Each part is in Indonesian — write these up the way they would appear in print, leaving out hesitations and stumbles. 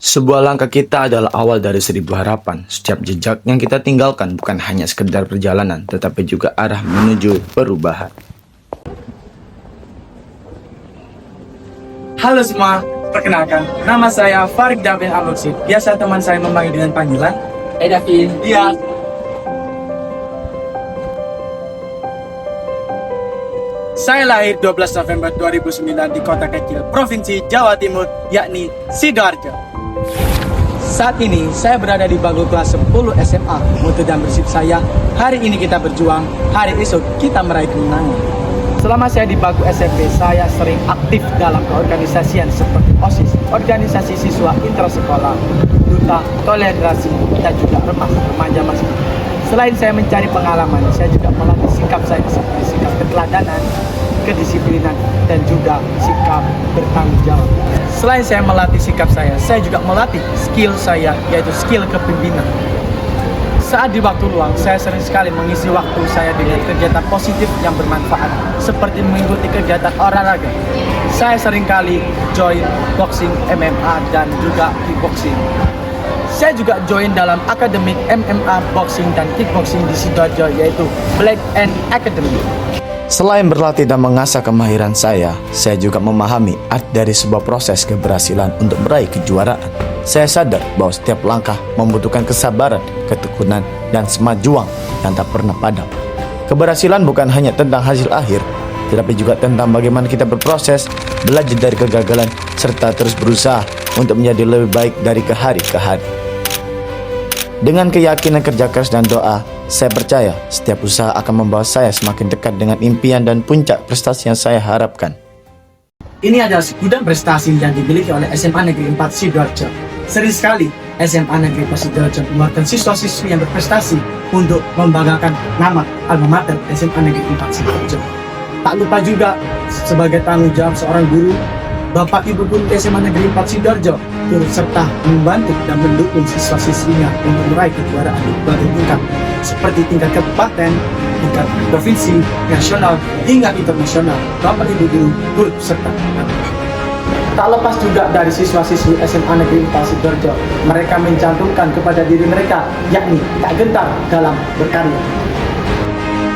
Sebuah langkah kita adalah awal dari 1.000 harapan. Setiap jejak yang kita tinggalkan bukan hanya sekedar perjalanan, tetapi juga arah menuju perubahan. Halo semua, perkenalkan, nama saya Farid Davin Aloksid. Biasa teman saya memanggil dengan panggilan Davin. Iya. Saya lahir 12 November 2009 di kota kecil Provinsi Jawa Timur, yakni Sidoarjo. Saat ini saya berada di bangku kelas 10 SMA. Moto dan prinsip saya, hari ini kita berjuang, hari esok kita meraih kemenangan. Selama saya di bangku SMP, saya sering aktif dalam keorganisasian seperti OSIS, organisasi siswa intrasekolah, duta, toleransi, dan juga remaja masjid. Selain saya mencari pengalaman, saya juga melatih sikap saya seperti sikap keteladanan, kedisiplinan, dan juga sikap bertanggung jawab. Selain saya melatih sikap saya juga melatih skill saya, yaitu skill kepemimpinan. Saat di waktu luang, saya sering sekali mengisi waktu saya dengan kegiatan positif yang bermanfaat, seperti mengikuti kegiatan olahraga. Saya seringkali join boxing, MMA, dan juga kickboxing. Saya juga join dalam akademik MMA, boxing, dan kickboxing di Sidoarjo, yaitu Black and Academy. Selain berlatih dan mengasah kemahiran saya juga memahami arti dari sebuah proses keberhasilan untuk meraih kejuaraan. Saya sadar bahwa setiap langkah membutuhkan kesabaran, ketekunan, dan semangat juang yang tak pernah padam. Keberhasilan bukan hanya tentang hasil akhir, tetapi juga tentang bagaimana kita berproses, belajar dari kegagalan, serta terus berusaha untuk menjadi lebih baik dari hari ke hari. Dengan keyakinan, kerja keras, dan doa, saya percaya setiap usaha akan membawa saya semakin dekat dengan impian dan puncak prestasi yang saya harapkan. Ini adalah segudang prestasi yang dimiliki oleh SMA Negeri 4 Sidoarjo. Sering sekali SMA Negeri 4 Sidoarjo mengeluarkan siswa-siswi yang berprestasi untuk membanggakan nama alma mater SMA Negeri 4 Sidoarjo. Tak lupa juga sebagai tanggung jawab seorang guru, Bapak Ibu Guru SMA Negeri 4 Sidoarjo turut serta membantu dan mendukung siswa-siswinya untuk meraih kejuaraan di berbagai tingkat, seperti tingkat kabupaten, tingkat provinsi, nasional, hingga internasional. Bapak Ibu Guru turut serta. Tak lepas juga dari siswa-siswi SMA Negeri 4 Sidoarjo, mereka mencantumkan kepada diri mereka, yakni tak gentar dalam berkarya.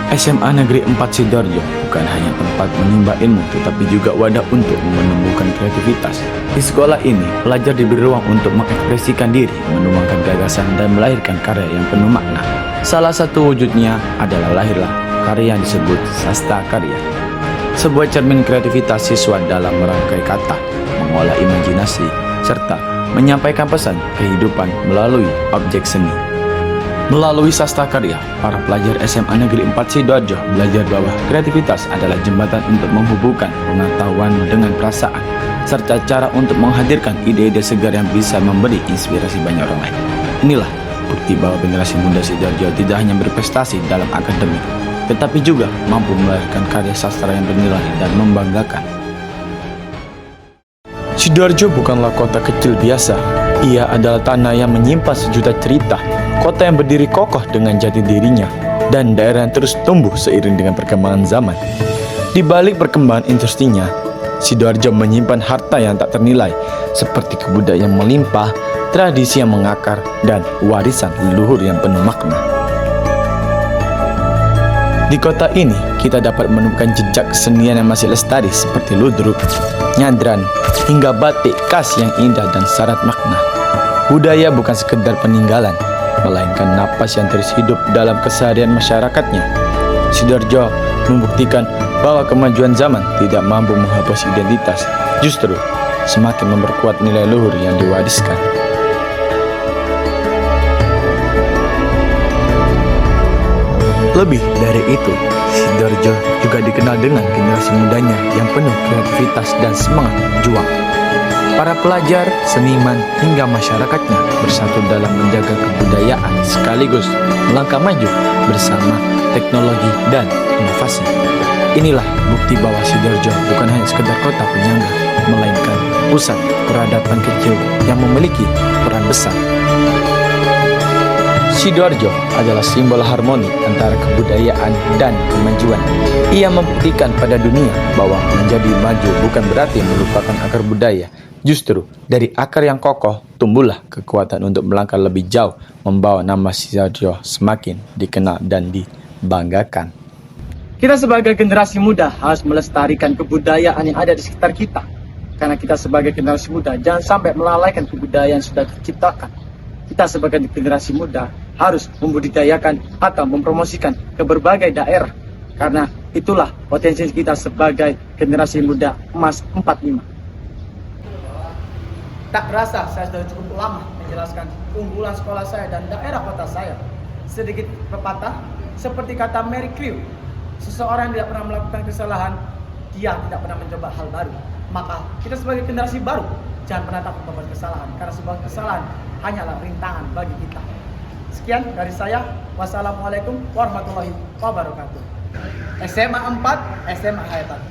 SMA Negeri 4 Sidoarjo bukan hanya tempat menimba ilmu, tetapi juga wadah untuk menumbuhkan kreativitas. Di sekolah ini, pelajar diberi ruang untuk mengekspresikan diri, menuangkan gagasan, dan melahirkan karya yang penuh makna. Salah satu wujudnya adalah lahirlah karya yang disebut sastra karya. Sebuah cermin kreativitas siswa dalam merangkai kata, mengolah imajinasi, serta menyampaikan pesan kehidupan melalui objek seni. Melalui sastra karya, para pelajar SMA Negeri 4 Sidoarjo belajar bahwa kreativitas adalah jembatan untuk menghubungkan pengetahuan dengan perasaan, serta cara untuk menghadirkan ide-ide segar yang bisa memberi inspirasi banyak orang lain. Inilah bukti bahwa generasi muda Sidoarjo tidak hanya berprestasi dalam akademik, tetapi juga mampu melahirkan karya sastra yang bernilai dan membanggakan. Sidoarjo bukanlah kota kecil biasa. Ia adalah tanah yang menyimpan sejuta cerita, kota yang berdiri kokoh dengan jati dirinya, dan daerah yang terus tumbuh seiring dengan perkembangan zaman. Di balik perkembangan industrinya, Sidoarjo menyimpan harta yang tak ternilai, seperti kebudayaan yang melimpah, tradisi yang mengakar, dan warisan leluhur yang penuh makna. Di kota ini, kita dapat menemukan jejak kesenian yang masih lestari seperti ludruk, nyadran, hingga batik khas yang indah dan syarat makna. Budaya bukan sekedar peninggalan, melainkan napas yang terus hidup dalam keseharian masyarakatnya. Sidoarjo membuktikan bahwa kemajuan zaman tidak mampu menghapus identitas, justru semakin memperkuat nilai luhur yang diwariskan. Lebih dari itu, Sidoarjo juga dikenal dengan generasi mudanya yang penuh kreativitas dan semangat juang. Para pelajar, seniman, hingga masyarakatnya bersatu dalam menjaga kebudayaan sekaligus melangkah maju bersama teknologi dan inovasi. Inilah bukti bahwa Sidoarjo bukan hanya sekedar kota penyangga, melainkan pusat peradaban kecil yang memiliki peran besar. Sidoarjo adalah simbol harmoni antara kebudayaan dan kemajuan. Ia membuktikan pada dunia bahwa menjadi maju bukan berarti melupakan akar budaya. Justru dari akar yang kokoh, tumbuhlah kekuatan untuk melangkah lebih jauh, membawa nama Sidoarjo semakin dikenal dan dibanggakan. Kita sebagai generasi muda harus melestarikan kebudayaan yang ada di sekitar kita. Karena kita sebagai generasi muda jangan sampai melalaikan kebudayaan yang sudah terciptakan. Kita sebagai generasi muda harus membudidayakan atau mempromosikan ke berbagai daerah. Karena itulah potensi kita sebagai generasi muda emas 45. Tak terasa saya sudah cukup lama menjelaskan keunggulan sekolah saya dan daerah kota saya. Sedikit pepatah, seperti kata Mary Crew, seseorang yang tidak pernah melakukan kesalahan, dia tidak pernah mencoba hal baru. Maka kita sebagai generasi baru, jangan pernah takut membuat kesalahan, karena sebuah kesalahan hanyalah rintangan bagi kita. Sekian dari saya, wassalamualaikum warahmatullahi wabarakatuh. SMA 4, SMA Hayatan.